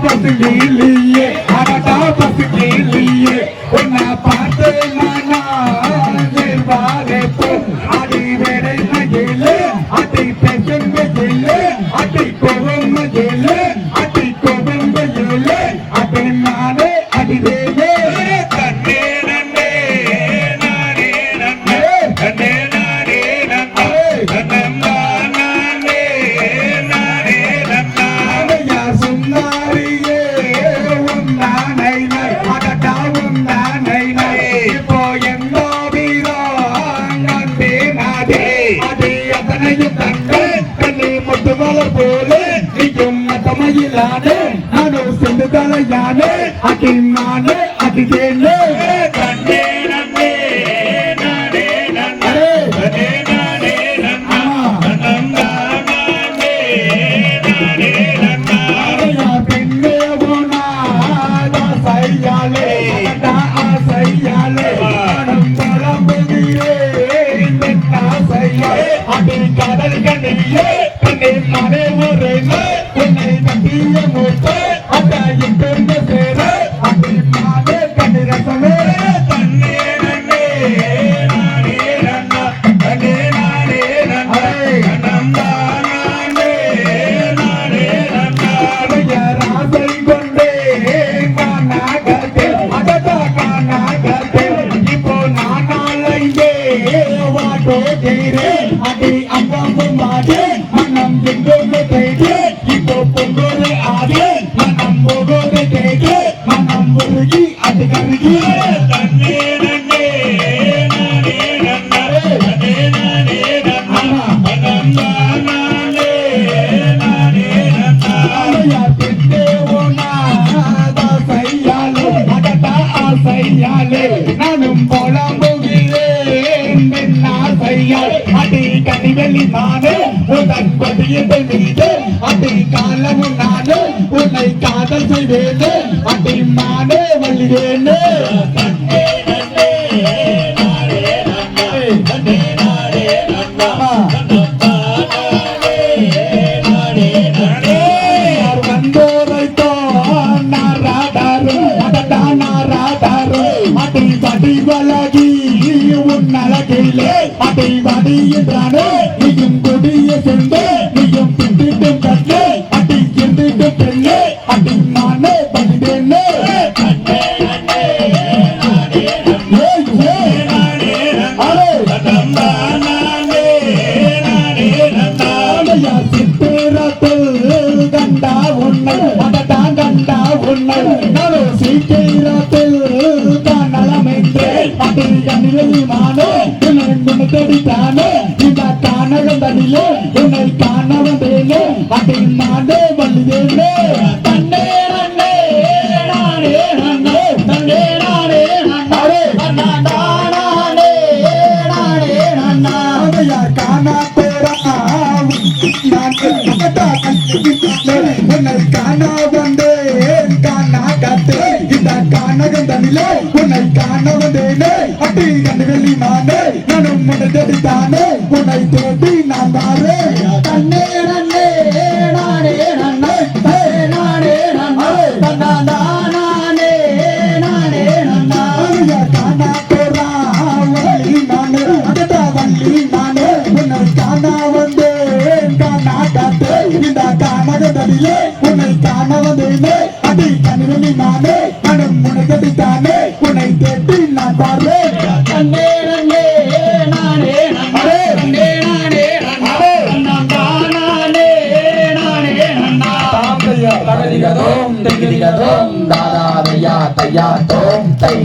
பசுகிளியே அடடா பசுகிளியே உன்னை பார்த்து நானா வாரப்போ அடி வேடை மகிழே அடி பெசன் மகிழே அடி கோபம் மகிழே அடி கோபம் மகிழே அடி நானே அடி வேலே தன்னே நன்னே நானே நன்னே தன்னே நானே நன்னே தன்னம்மா நானே நானே நன்னா சுன்னாரியே உன்னானை அடடா உன்னானை இப்போ எந்த போல நீயும் மதமையிலானே நானும் சென்று தலையானே அடி நானே அடி தேனே கண்டே நன்னே நானே நன்னே கண்டே நானே நன்னா நன்னா நானே நானே நன்னா பெண்ணே போனா சையாலே சையாலே அடி கடல் கண்ணியே மனை முறையில உன்னை நம்பிய மூத்த அட்டாயும் பெருந்த சேர அப்படி மாதே கண்ணிரசமே தன்னே நன்னே நானே நன்னா தன்னே நானே நன்னா நன்னா நானே நானே நன்னா ராசை கொண்டே காணாகத்தே அடடா காணாகத்தே இப்போ நானாலையே வாட்டோ தேரே அடி அம்மா மாடே மனம் எங்கோடு தேடே இப்போ பொங்கோடு ஆடே மனம் போகோடு தேடே மனம் முருகி அது கருகி தன்னே நன்னே நானே நன்னா தன்னே நானே நன்னா மனம் நானே நானே நன்னா திட்டே ஓனா தாசையாலே அடடா ஆசையாலே நானும் போலாம் போகிறேன் ஆசையால் அடி கனிவெளி நானே உன் பதியத்தை மீது அடி காலமும் நானே உன்னை காதல் செய்வேனே அடி நானே வழிவேனே தன்னே நன்னே நானே நன்னா தன்னே நானே நன்னா நன்னா நானே நானே வந்தோரைத்தோ நாராடாரும் அடடா நாராடாரும் அடி படி வலகி உன் அழகிலே அடி வடி என்றானே நீயும் கொடிய சென்று நீயும் திட்டிட்டும் கண்ணே அடி என்றிட்டும் பெண்ணே அடி நானே பதினேனே கண்ணே நன்னே நானே நன்னே நானே நன்னே நன்னா நானே நானே நன்னா சித்திரத்தில் கண்டா உன்னை அடடா கண்டா உன்னை நானோ சீக்கிரத்தில் அடி கண்ணில் மானே உன்னை தேடித்தானே இந்த கானகம் தனிலே உன்னை காண வந்தேனே அடி நானே வல்லுவேனே தன்னே நன்னே நானே நன்னே தன்னே நானே நன்னாரே நன்னா நானே நானே நன்னா காணா பேரா உன்னை காண வந்தேன் காணா கத்தே இந்த கானகம் தனிலே உன்னை காண வந்தேனே அடி கண்ணில் மானே நானும் உன்னை தேடித்தானே உன்னை தேடி நான் வாரே தன்னே நன்னே நானே நன்னே நானே நன்னே தன்னா நானே நானே நன்னா காணா போறா வள்ளி நானே அடடா வள்ளி நானே உன்னை காண வந்தேன் காணா காத்தே இந்த கானகம் தனிலே உன்னை காண வந்தேனே அடி கண்ணில் மானே நானும் உன்னை தேடித்தானே உன்னை தேடி நான் வாரே தன்னே நன்னே நானே நன்னே தன்னே நானே நன்னே நன்னா நானே நானே நன்னா தாம் தையா தகதிகதோம் தாதாதையா தையா தோம் தை